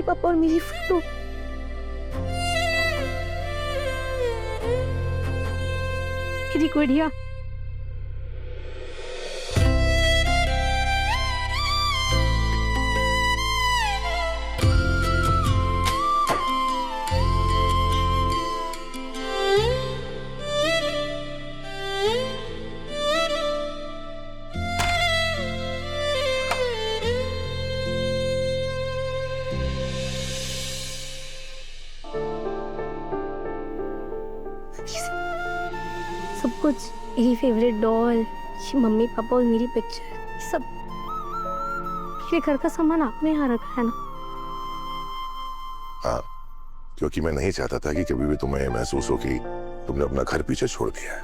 पापा और मेरी फोटो। मेरी गुड़िया। सब कुछ, मेरी फेवरेट डॉल, ये मम्मी पापा और मेरी पिक्चर, सब मेरे घर का सामान आपने यहाँ रखा है ना? हाँ, क्योंकि मैं नहीं चाहता था कि कभी भी तुम्हें महसूस हो कि तुमने अपना घर पीछे छोड़ दिया है।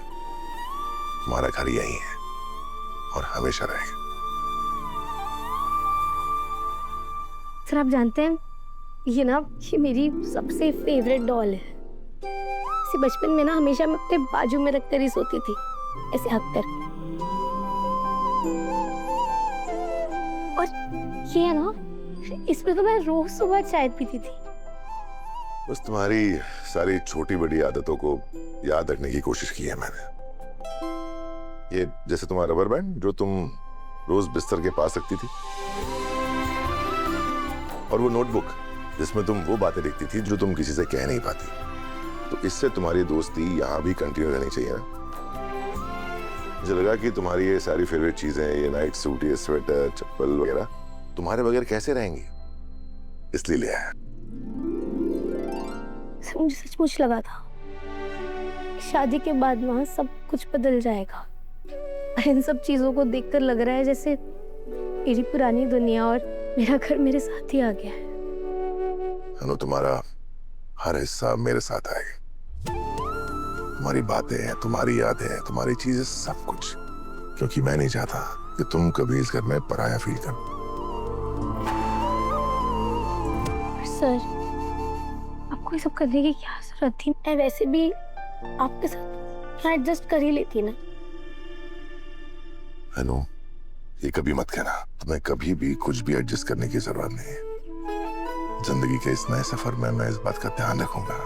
तुम्हारा घर यही है और हमेशा रहेगा। सर आप जानते हैं ये मेरी सबसे फेवरेट डॉल है। इसे बचपन में ना हमेशा मैं अपने बाजू में रखकर ही सोती थी, ऐसे हक कर। और ये है ना, इसमें तो मैं रोज सुबह चाय पीती थी। बस तुम्हारी सारी छोटी बड़ी आदतों को याद रखने की कोशिश की है मैंने। ये जैसे तुम्हारा रबर बैंड जो तुम रोज बिस्तर के पास रखती थी, और वो नोटबुक जिसमें तुम वो बातें लिखती थी जो तुम किसी से कह नहीं पाती। तो इससे तुम्हारी दोस्ती यहाँ भी कंटिन्यू रहनी चाहिए ना। मुझे लगा कि तुम्हारी ये सारी फेवरेट चीजें, ये नाइट सूट, ये स्वेटर, चप्पल वगैरह तुम्हारे बगैर कैसे रहेंगी, इसलिए लिया है। मुझे सचमुच लगा था शादी के बाद वहां सब कुछ बदल जाएगा। इन सब चीजों को देखकर लग रहा है जैसे मेरी पुरानी दुनिया और मेरा घर मेरे साथ ही आ गया है। अनु, तुम्हारा हर हिस्सा मेरे साथ आएगा। तुम्हारी बातें, तुम्हारी यादें, तुम्हारी चीजें, सब कुछ, क्योंकि मैं नहीं चाहता कि तुम कभी इस घर में पराया फील करो। सर, आपको ये सब करने की क्या जरूरत थी? मैं वैसे भी आपके साथ एडजस्ट कर ही लेती ना। अनु, ये कभी मत कहना, तुम्हें कभी भी कुछ भी एडजस्ट करने की जरूरत नहीं है। जिंदगी के इस नए सफर में मैं इस बात का ध्यान रखूंगा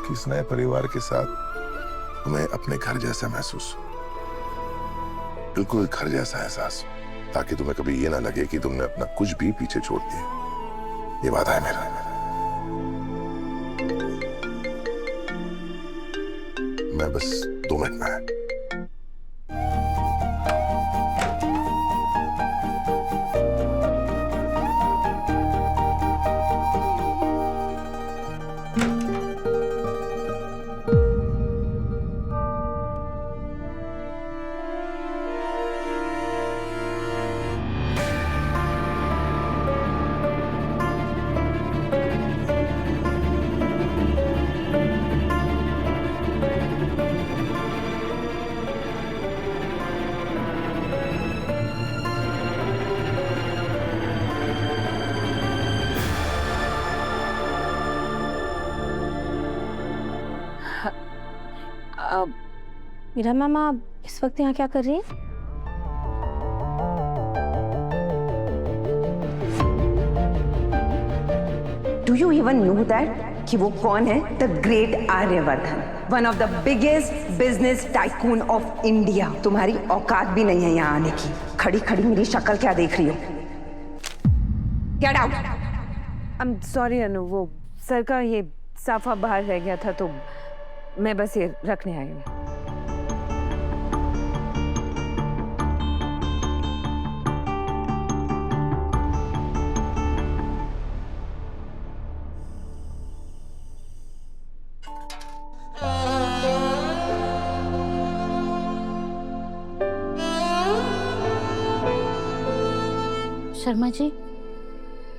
कि इस नए परिवार के साथ तुम्हें अपने घर जैसा महसूस हो, बिल्कुल घर जैसा एहसास, ताकि तुम्हें कभी ये ना लगे कि तुमने अपना कुछ भी पीछे छोड़ दिया। ये वादा है मेरा। मैं बस 2 मिनट में। मीरा मैम, आप इस वक्त यहाँ क्या कर रही हैं? Do you even know that कि वो कौन है? The Great Aryavardhan, one of the biggest business tycoon of India. तुम्हारी औकात भी नहीं है यहाँ आने की। खड़ी खड़ी मेरी शक्ल क्या देख रही हो? Get out! I'm sorry अनु, वो सर का ये साफा बाहर रह गया था तो मैं बस ये रखने आई हूँ। शर्मा जी,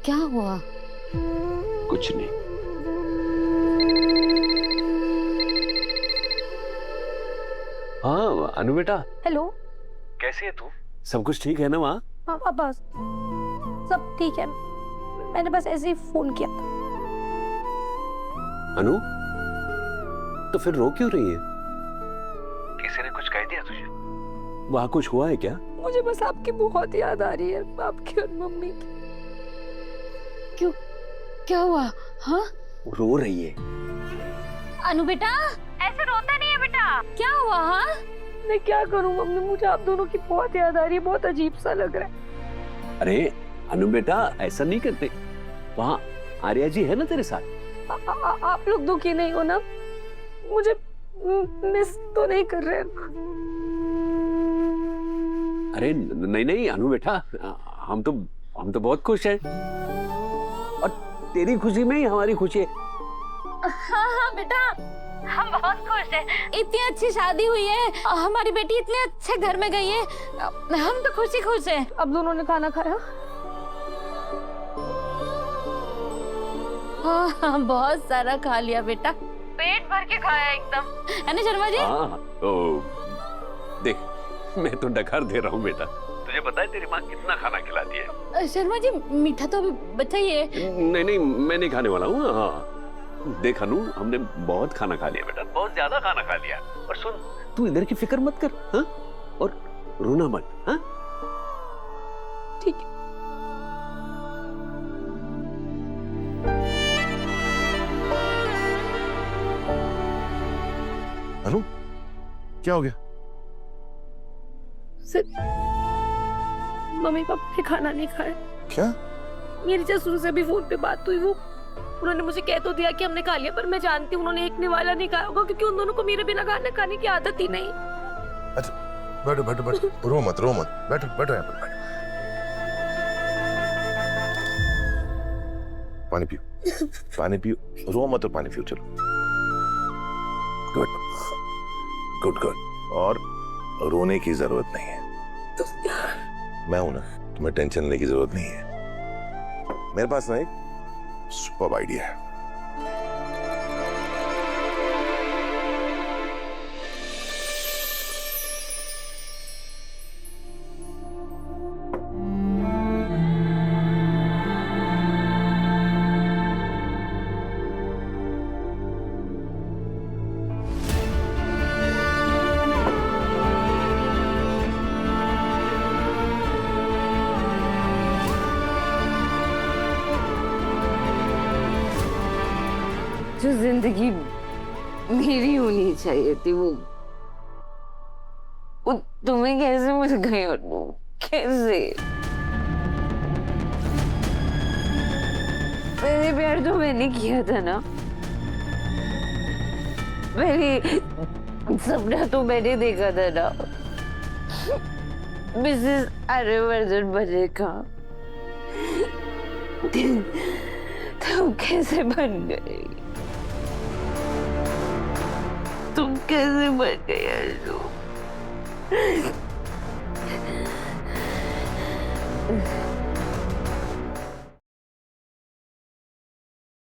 क्या हुआ? कुछ नहीं। हाँ अनु बेटा। हेलो। कैसी है तू? सब कुछ ठीक है ना वहाँ? हाँ पापा, सब ठीक है। मैंने बस ऐसे ही फोन किया था। अनु, तो फिर रो क्यों रही है? किसी ने कुछ कह दिया तुझे? वहाँ कुछ हुआ है क्या? मुझे बस आपकी बहुत याद आ रही है, आपकी और मम्मी की। क्या हुआ? हाँ वो रो रही है। अनु बेटा, ऐसे रोता नहीं है बेटा, क्या हुआ? हाँ मैं क्या करूं मम्मी, मुझे आप दोनों की बहुत याद आ रही है, बहुत अजीब सा लग रहा है। अरे अनु बेटा, ऐसा नहीं करते। वहाँ आर्या जी है ना तेरे साथ। आप लोग दुखी नहीं हो ना? मुझे मिस तो नहीं कर रहे ना? अरे नहीं नहीं अनु बेटा, हम तो बहुत खुश हैं और तेरी खुशी में ही हमारी खुशी है। हाँ हाँ बेटा, हम बहुत खुश हैं। इतनी अच्छी शादी हुई है, हमारी बेटी इतने अच्छे घर में गई है, हम तो खुश हैं। अब दोनों ने खाना खाया? हाँ बहुत सारा खा लिया बेटा, पेट भर के खाया एकदम, है ना शर्मा जी? हाँ तो देख, मैं तो डकार दे रहा हूँ बेटा। तुझे पता है तेरी माँ कितना खाना खिलाती है। शर्मा जी मीठा तो अभी बचा ही है। नहीं नहीं, मैं नहीं खाने वाला हूँ। हाँ देख अनु, हमने बहुत खाना खा लिया बेटा, बहुत ज्यादा खाना खा लिया। और सुन, तू इधर की फिक्र मत कर, हाँ? और रोना मत, हाँ? ठीक है। अनु, क्या हो गया? मम्मी पापा ने खाना नहीं खाया। क्या? मेरी ससुर से भी फोन पे बात हुई, वो उन्होंने मुझे कह तो दिया कि हमने खा लिया, पर मैं जानती हूँ उन्होंने एक निवाला नहीं खाया होगा, क्योंकि उन दोनों को मेरे बिना खाना खाने की आदत ही नहीं। अच्छा बैठो बैठो बैठो, रो मत बैठो बैठो यहाँ पर बैठो। पानी पियो, पानी पियो, रो मत और पानी पियो। चलो गुड गुड गुड। और रोने की जरूरत नहीं है, मैं हूं ना, तुम्हें टेंशन लेने की जरूरत नहीं है। मेरे पास ना एक सुपर आइडिया है। जो जिंदगी मेरी होनी चाहिए थी वो तुम्हें कैसे मिल गई? और वो कैसे? पहले प्यार तो मैंने किया था ना, पहले सपना तो मैंने देखा था ना, मिसेस आर्यवर्धन बने का। तुम कैसे बन गई? तुम कैसे बन गई अर्जुन?